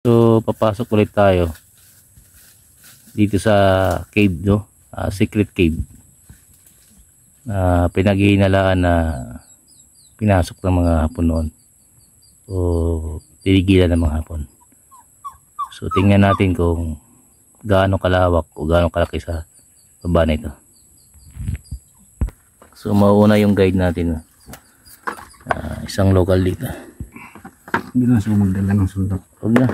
So papasok ulit tayo dito sa cave, no? Secret cave na pinaghihinalaan na pinasok ng mga Hapon noon o tinigilan ng mga Hapon. So tingnan natin kung gaano kalawak o gaano kalaki sa baba na ito. So mauna yung guide natin, isang local dito. Hindi na siya magdala ng sundok. Huwag na.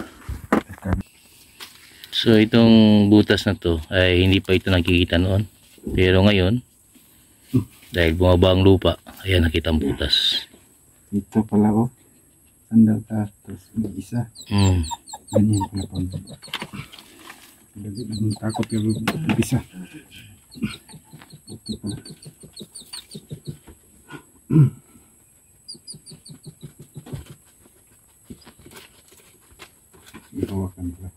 So itong butas na to ay hindi pa ito nakikita noon, pero ngayon dahil bumaba ang lupa, ayan, nakita ang butas. Ito pala, oh. Sandal ka, tapos may isa. Ganyan pala po. Takot yung isa. Ito pala. Ihawakan pala.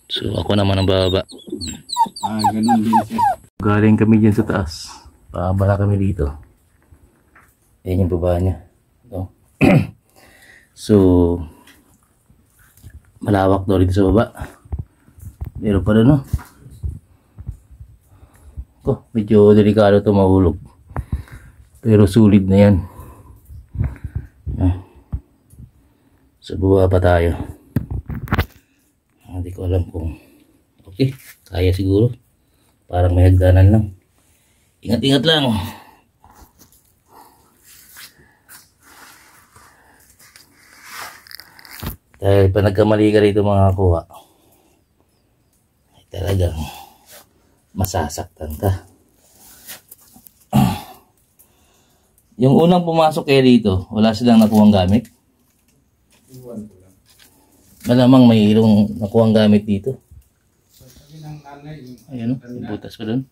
So ako naman ang bababa. Ganun din siya. Galing kami dyan sa taas, pababa kami dito. Ayan yung baba niya, no? So malawak daw dito sa baba. Meron pa doon, no? Medyo delikado ito mahulog, pero sulit na yan. So baba pa tayo. Hindi ko alam kung okay, kaya siguro. Parang may hagdanan lang. Ingat-ingat lang. Dahil pa nagkamali ka rito mga kuha, ay talagang masasaktan ka. Yung unang pumasok kayo dito, wala silang nakuhang gamit. Malamang mayroong nakuhang gamit dito. Ayan, may butas pa doon.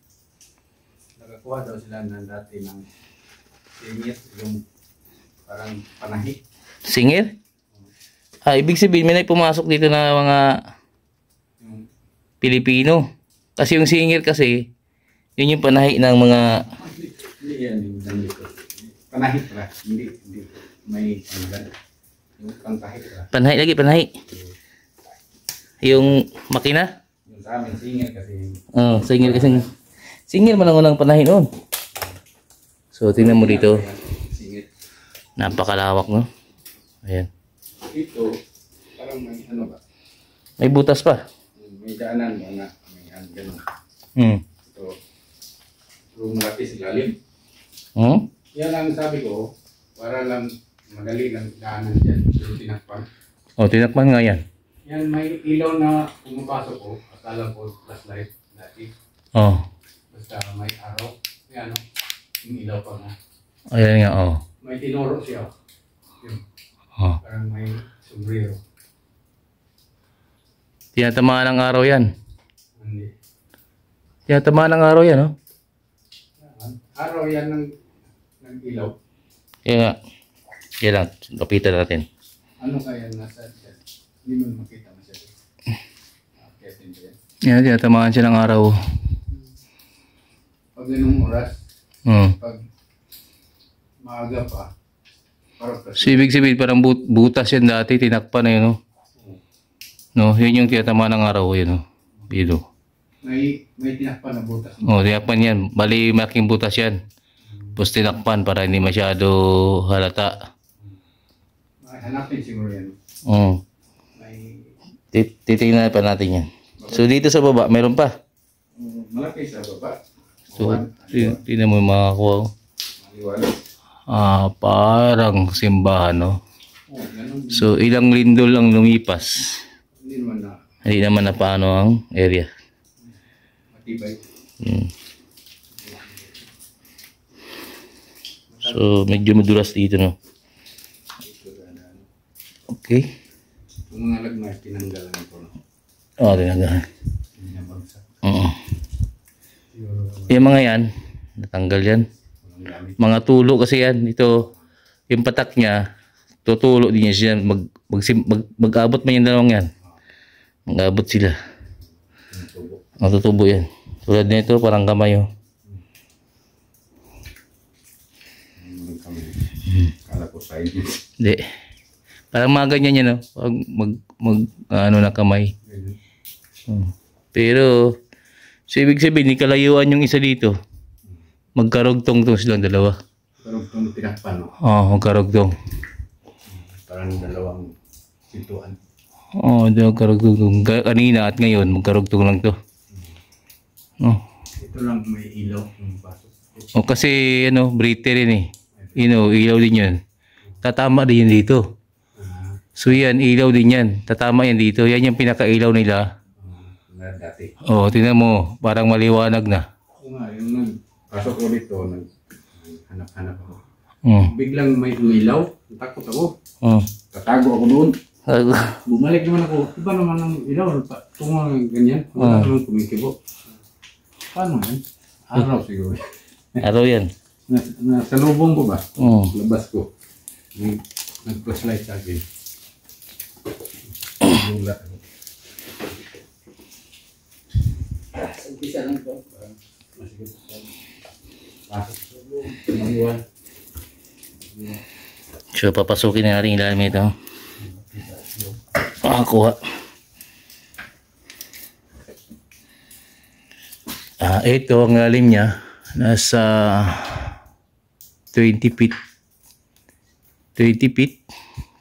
Nakakuha daw sila ng dati ng singit, yung parang panahi. Singir? Ibig sabihin may pumasok dito na mga Pilipino. Kasi yung singir kasi, yun yung panahi ng mga... Hindi yan, yung dito. Panahi pala, hindi may panggan. Yung pangkahi pala. Panahi lagi, panahi. Yung makina? Yung sa amin, singir kasi. Singir kasi. Singir man ang unang panahi noon. So, tingnan mo dito. Singir. Napakalawak, no? Ayan. Ito, parang may ano ba? May butas pa. May daanan mo na, may gano'n. Ito, yung malaki sa lalim. Yan ang sabi ko, para lang madali lang daanan dyan. Yung tinakpan. Tinakpan nga yan. Yan, may ilaw na pumapasok ko. Akala ko flashlight dati. Basta may araw. Yan, no? Yung ilaw pa nga. Ayan nga, May tinuro siya. Yun. Parang may sombrero. Tinatamaan ng araw yan. Hindi. Tinatamaan ng araw yan, no? Araw yan ng ilaw. Kaya nga. Yan lang, kapitan natin. Ano kaya nasa dyan? Hindi mo makita masyado. Akitin ba yan? Yan, tinatamaan siya ng araw. Pag ganung oras, pag maaga pa, so, ibig sabihin parang butas yan dati, tinakpan na yun, no? No, yun yung tinatamaan ng araw, yun, no? Yun, no? May tinakpan na butas. Tinakpan yan. Bali, malaking butas yan. Tapos tinakpan para hindi masyado halata. Hanapin siguro yan. Titingnan pa natin yan. So, dito sa baba, meron pa. Malaki sa baba. So, tingnan mo yung mga kuha. Maliwanag. Parang simbahan, no? So, ilang lindol ang lumipas. Hindi naman na paano ang area. Matibay. So, medyo madulas dito, no? Okay. Yung mga lagnas, tinanggalan ko. Tinanggalan. Yung mga yan, natanggal yan. Mga tulo kasi yan. Ito, yung patak niya, tutulo din siya. Mag-abot man yung dalawang yan. Mag-abot sila. Tutubo yan. Tulad nito, parang kamay, Kala ko ko science. Hindi. Parang mga ganyan yan, no? Pag ano na kamay. Pero, so ibig sabihin, ni kalayuan yung isa dito. Magkarugtong to silang dalawa. Karugtong tinakpan, no? Oo, magkarugtong. Parang dalawang pintuan. Oo, magkarugtong. Kanina at ngayon, magkarugtong lang to. Oh. Ito lang may ilaw yung pasok. O kasi, ano, breather rin eh. Ilaw din yan. Tatama din yan dito. So yan, ilaw din yan. Tatama yan dito. Yan yung pinakailaw nila. Dati. Oo, tingnan mo. Parang maliwanag na. Oo nga, yung pasok ko dito, hanap-hanap ako. Mm. Biglang may umilaw, takot ako. Mm. Tatago ako doon. Bumalik naman ako. Iba naman ang ilaw. Tungo ganyan. Wala naman kumikibo. Paano yan? Araw siguro. Araw yan. Nasa lubong ko ba? Mm. Labas ko. Nag-flashlight sa akin. Lula ako. Sa umpisa lang ito. Masigit. Pasok sa loob. So, papasukin na natin ilalim ito. Kuha. Ito ang lalim niya. Nasa 20 feet. 20 feet.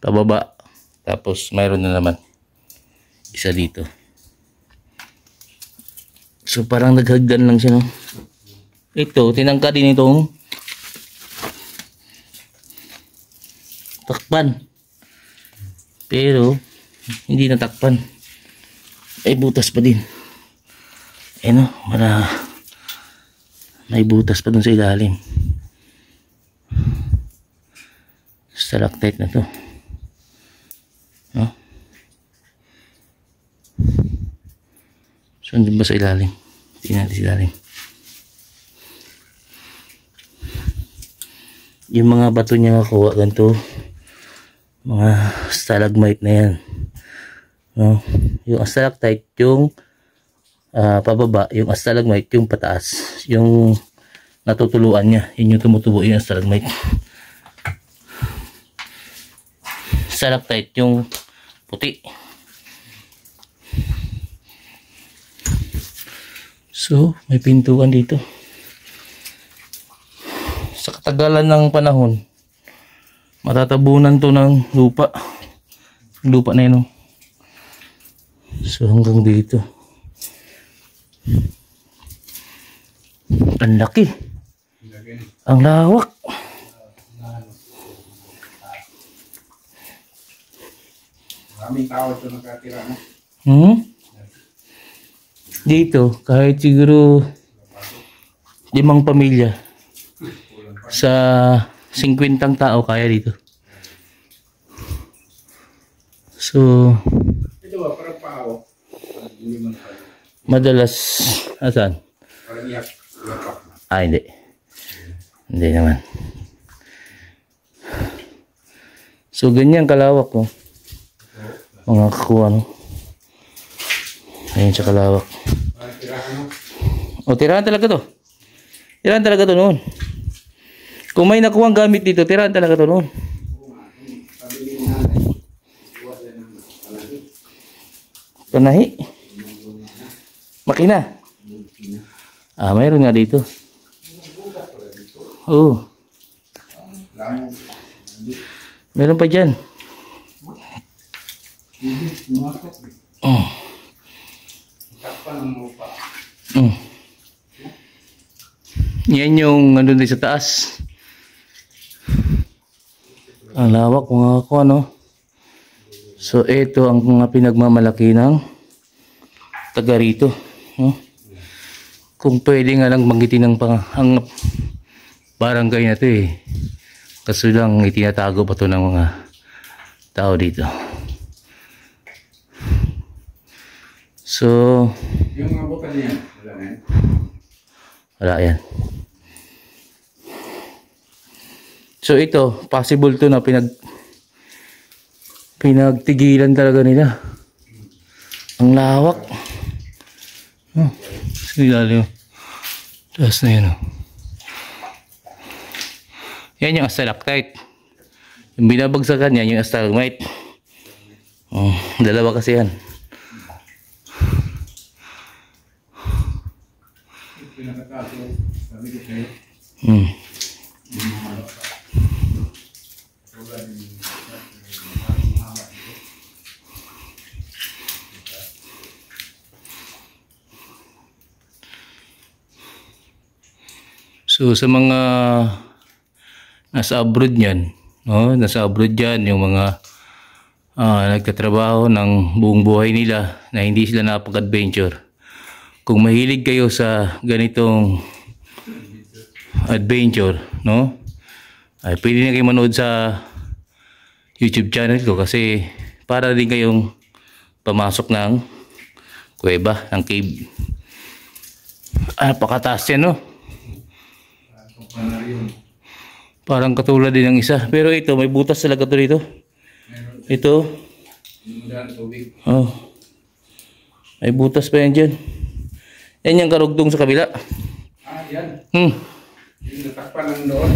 Pababa. Tapos, mayroon na naman. Isa dito. So, parang naghagdan lang siya, no? Ito, tinangka din itong takpan. Pero, hindi natakpan. Ay, butas pa din. No, may butas pa dun sa ilalim. Stalactite na to. No? So, andun ba sa ilalim? Tingnan natin sa ilalim. Yung mga bato niya nakuha, ganito. Mga stalagmite na yan. No? Yung stalactite, yung pababa, yung stalagmite, yung pataas. Yung natutuluan niya. Yun yung tumutubo yung stalagmite. Stalactite, yung puti. So, may pintuan dito. Sa katagalan ng panahon, matatabunan to ng lupa. Lupa na yun. So, hanggang dito. Ang laki. Ang lawak. Maraming tao ito nakatira, no? Dito, kahit siguro 5 pamilya sa 50 tao kaya dito. So, Ito ba, parang pao. Hindi man tayo. madalas, asan? Parang iyak. Hindi. Hindi naman. So, ganyan kalawak, no? Mga kakuha, no? Ganyan siya kalawak. Parang tirahan, no? O, tirahan talaga to. Tirahan talaga to noon. Kung may nakuha ang gamit dito, tirahan talaga to noon. Panahi. Makina. Mayroon nga dito. Oo. Meron pa dyan. Yan yung nandun din sa taas. Ang lawak mga ako, ano. So ito ang mga pinagmamalaki ng taga rito, no? Kung pwede nga lang banggitin ng ang barangay na to eh. Kaso lang itinatago pa to ng mga tao dito. So yung mga bukas niya, wala na yan? Wala yan. So ito, possible to na pinagtigilan talaga nila. Ang lawak. Oh, sinilalim. Taas na yun. Oh. Yan yung stalactite. Yung binabagsakan niya, yung stalagmite. Oh, dalawa kasi yan. Pinakataso, sabi ko sa'yo. Hmm. So sa mga nasa abroad niyan, no, nasa abroad diyan yung mga nagtatrabaho ng buong buhay nila na hindi sila napag-adventure. Kung mahilig kayo sa ganitong adventure, no? Ay pwede na kayo manood sa YouTube channel ko kasi para din kayong pamasok ng kuweba, ng cave. Napakataas yan, no? Parang katulad din ng isa. Pero ito, may butas talaga to dito. Ito. Oh. May butas pa yan dyan. Yan yung karugtong sa kabila. Yan. Yung natakpan lang doon.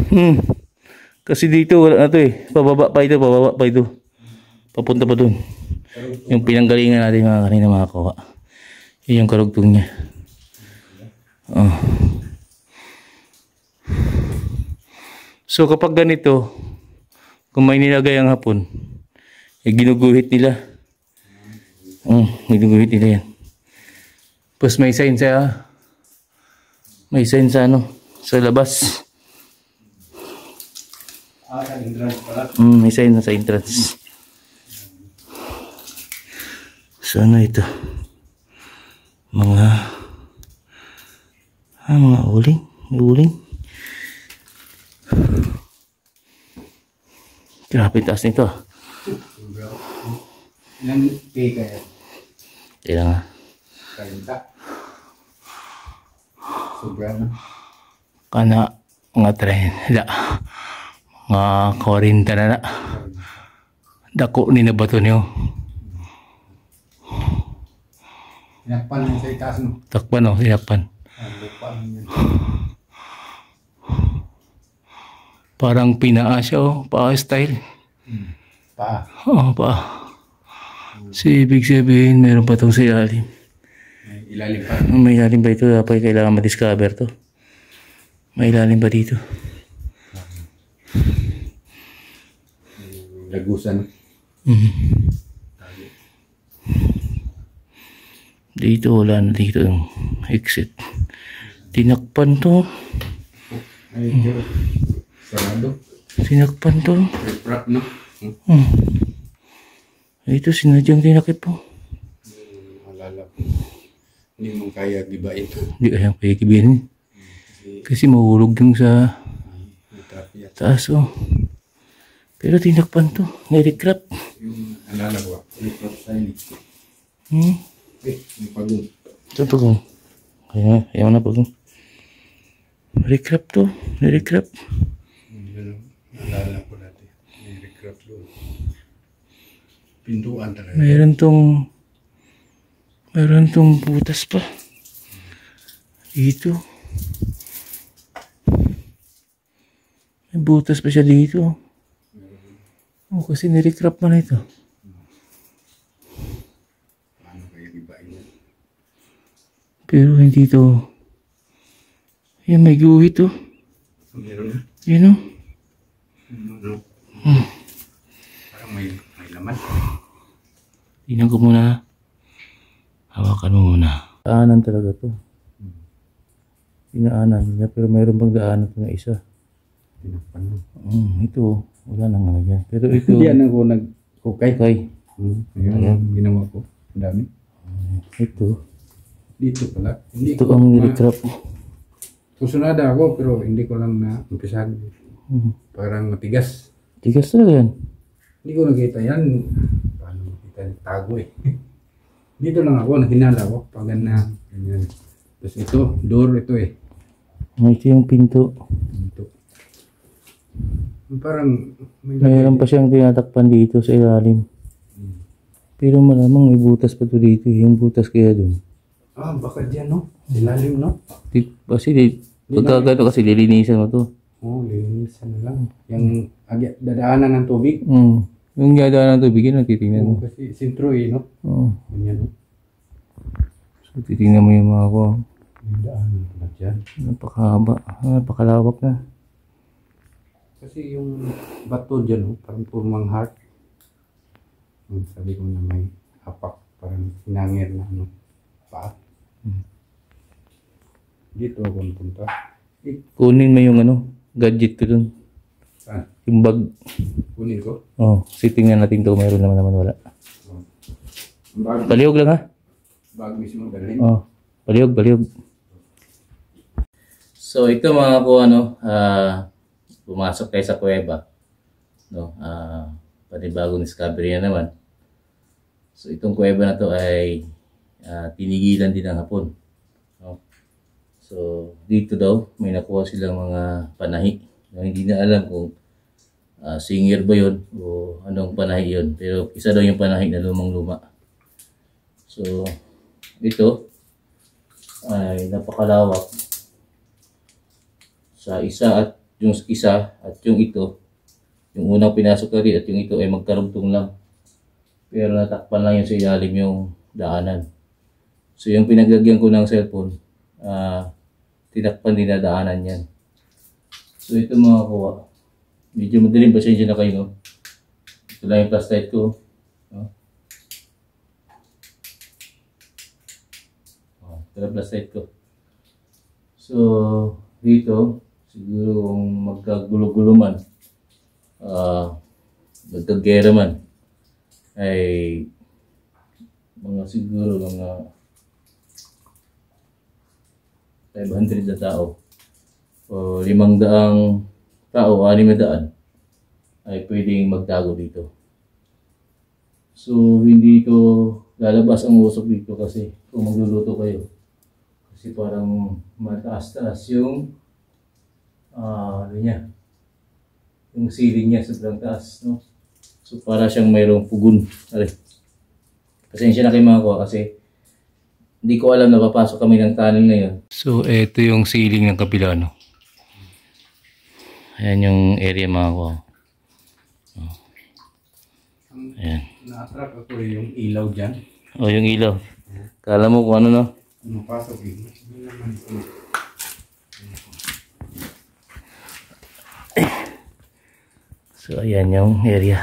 Kasi dito wala na to eh. Pababa pa ito, pababa pa ito. Papunta pa dun. Yung pinanggalingan natin mga kanina makakuha. Yan yung karugtong niya. Oh. So kapag ganito, kung may nilagay ang hapon, eh, ginuguhit nila. Ginuguhit nila yan. Tapos may sign sa ano, sa labas. Sa entrance pala. May sign na sa entrance. So ano ito? Mga uling. May uling. Grabe taas nito. Ilan pay kaya? Kaya nga. 30. Sobra na. Kana mga 30. Mga 40 na na. Dako ni na bato niyo. Tinakpan lang sa itaas no? Takpan o, tinakpan. Lupa lang yan. Parang pinaa siya o, paa style. Paa. Oo, paa. So, ibig sabihin, meron pa itong sa ilalim. May ilalim pa. May ilalim ba ito? Dapat kailangan ma-discover to. May ilalim ba dito? Lagusan. Dito, wala na dito yung exit. Tinakpan to. Ay, sarado. Tinakpan to. Rip-rap no? Ito, sinadyang tinakip po. Alala ko. Hindi mo kaya gibain. Hindi kayang pakikibihin. Kasi mahulog yung sa taas oh. Pero tinakpan to. Nire-crap. Yung alala ko. Rip-rap style. May pagong. Ito pagong. Ayaw na pagong. Nire-crap to. Nire-crap. Alala ko dati. May rip-rap doon. Pintuan talaga. Mayroon tong butas pa. Dito. May butas pa siya dito. Oh, kasi nire-crap man ito. Paano kaya gibain yan? Pero hindi to. Yan, may guhit to. Meron na. Yun o. Ano? Parang may laman. Tingnan ko muna. Hawakan mo muna. Daanan talaga to. Dinaanan niya, pero mayroon bang daanan ito na isa? Tinakpan mo. Ito, wala nang ano dyan. Pero ito, Yan ako nagkukay. kay. Ayun, ginawa ko. Ang dami. Ito. Dito pala. Hindi Ito ko ang nire-crap. susunada ako pero hindi ko lang na umpisan. Parang matigas. Tigas talaga yan. Hindi ko nakita yan. Paano makita yung tago eh. Dito lang ako, hinala ko. Pag na, ganyan. Tapos ito, door ito eh. Ito yung pinto. Ito. Parang Mayroon pa siyang tinatakpan dito sa ilalim. Pero malamang may butas pa to dito. Yung butas kaya dun. Baka dyan no? Ilalim no? Kasi pagka gano'n kasi lilinisan mo to. Linisan na lang. Yung dadaanan ng tubig. Yung dadaan ng tubig, yun ang titingnan mo. Kasi sintro eh, no? Oo. Ganyan, no? So, titingnan mo yung mga ko. May daanan pala dyan. Napakahaba. Napakalawak na. Kasi yung bato dyan, no? Parang purmang heart. Yung sabi ko na may hapak, parang sinangir na ano, paa. Dito ako punta. Kunin mo yung ano, gadget ko dun. Saan? Yung bag. Kunin ko? Oh, tingnan natin to. Mayroon naman wala. Bag, Palihog lang ha? bag mismo dalhin. Oh, palihog. So ito mga ko ano, pumasok tayo sa kuweba. No, panibagong discovery na naman. So itong kuweba na to ay tinigilan din ng hapon. No? So dito daw may nakuha silang mga panahi. No, hindi na alam kung singer ba yun o anong panahi yun. Pero isa daw yung panahi na lumang-luma. So ito ay napakalawak sa isa at yung ito. Yung unang pinasok na rin at yung ito ay magkarugtong lang. Pero natakpan lang yun sa ilalim yung daanan. So yung pinaglagyan ko ng cellphone, tinakpan din na daanan yan. So ito mga kuha. Medyo madaling pasensya na kayo, no? Ito lang yung flashlight ko. No? Ito lang flashlight ko. So dito, siguro kung magkagulo-gulo man, magkagera man, ay mga siguro mga 500 na tao o 500 tao, 600 ay pwedeng magtago dito. So hindi ito lalabas ang usok dito kasi kung magluluto kayo, kasi parang mataas-taas yung ano niya, yung ceiling niya sobrang taas, no? So para siyang mayroong pugon. Pasensya na kayo mga kuha kasi hindi ko alam na papasok kami ng tunnel ngayon. So ito yung ceiling ng kabila, no? Ayan yung area mga kuha. Ayan. Na-attract ako yung ilaw dyan. O yung ilaw. Kala mo kung ano, no? Pasok eh. So ayan yung area.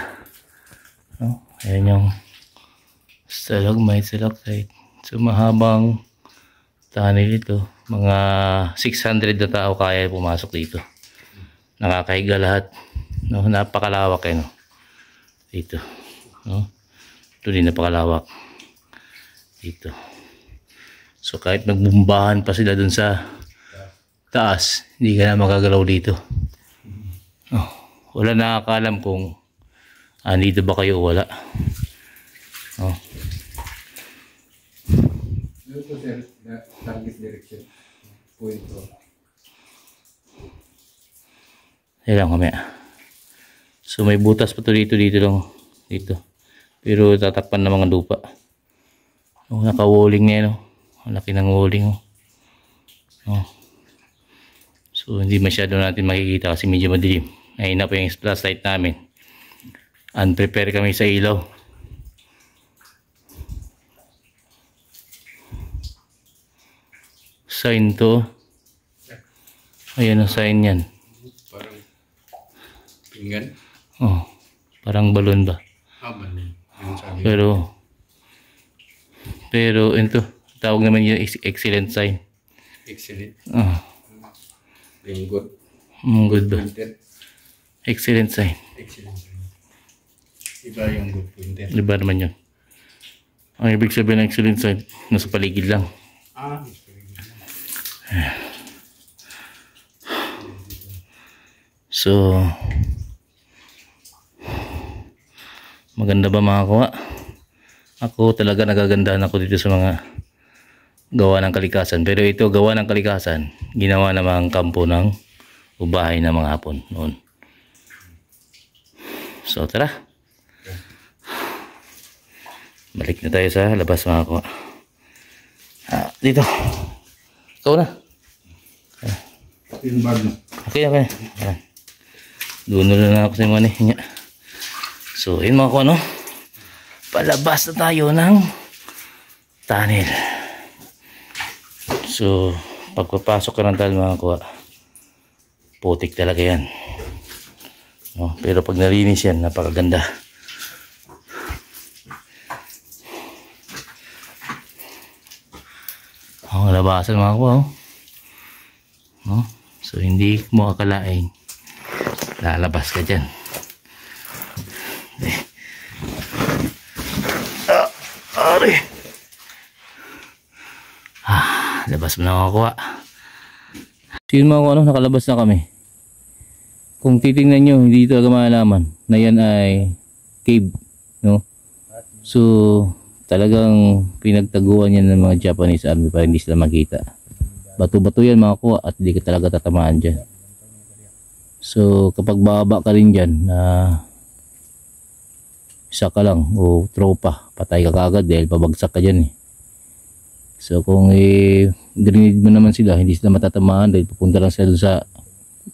No? Ayan yung stalagmite. So mahabang tunnel ito. Mga 600 na tao kaya pumasok dito. Nakakahiga lahat. No? Napakalawak eh, no? Dito. No? Ito din napakalawak. Dito. So kahit magbumbahan pa sila dun sa taas, hindi ka na makagalaw dito. Oh, wala nakakaalam kung dito ba kayo o wala. Oh. Dito sir, target direction. Point to. Ayan kami. So may butas pa to dito lang. Dito. Pero tatakpan ng mga lupa. Oh, naka-walling na yan. Oh. Ang laki ng walling. Oh. Oh. So hindi masyado natin makikita kasi medyo madilim. Ayun na po yung flashlight namin. Unprepare kami sa ilaw. Sign to. Ayan ang sign yan. Parang pinggan. Oh, parang balon ba? Balon. Yung sabi. Pero ito, tawag naman yung excellent sign. Excellent. Yung good. Good ba? Pointed. Excellent sign. Excellent sign. Iba yung good pointed. Iba naman yun. Ang ibig sabihin ng excellent sign, nasa paligid lang. So maganda ba mga kuha? Ako talaga nagagandahan ako dito sa mga gawa ng kalikasan. Pero ito gawa ng kalikasan, ginawa namang kampo ng o bahay ng mga Hapon noon. So tara, balik na tayo sa labas mga kuha. Dito ikaw na. Yung bag mo. Okay. Doon na ako sa mga niya. So, yun mga kuha, no? Palabas na tayo ng tunnel. So, pagpapasok ka ng tunnel mga kuha, putik talaga yan. No? Pero pag nalinis yan, napakaganda. Ang labasan mga kuha, no? So, hindi mo akalain lalabas ka dyan. Labas mo na makuha. So yun mga kuha, nakalabas na kami. Kung titingnan nyo, hindi talaga malalaman na yan ay cave, no? So talagang pinagtaguan yan ng mga Japanese army para hindi sila makita. Bato-bato yan mga kuha at hindi ka talaga tatamaan dyan. So kapag bababa ka rin dyan na isa ka lang o tropa, patay ka kagad dahil pabagsak ka dyan eh. So kung grenade mo naman sila, hindi sila matatamaan dahil pupunta lang sila sa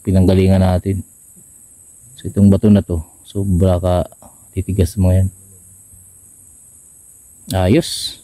pinanggalingan natin. So itong bato na to, sobra ka titigas mo yan. Ayos.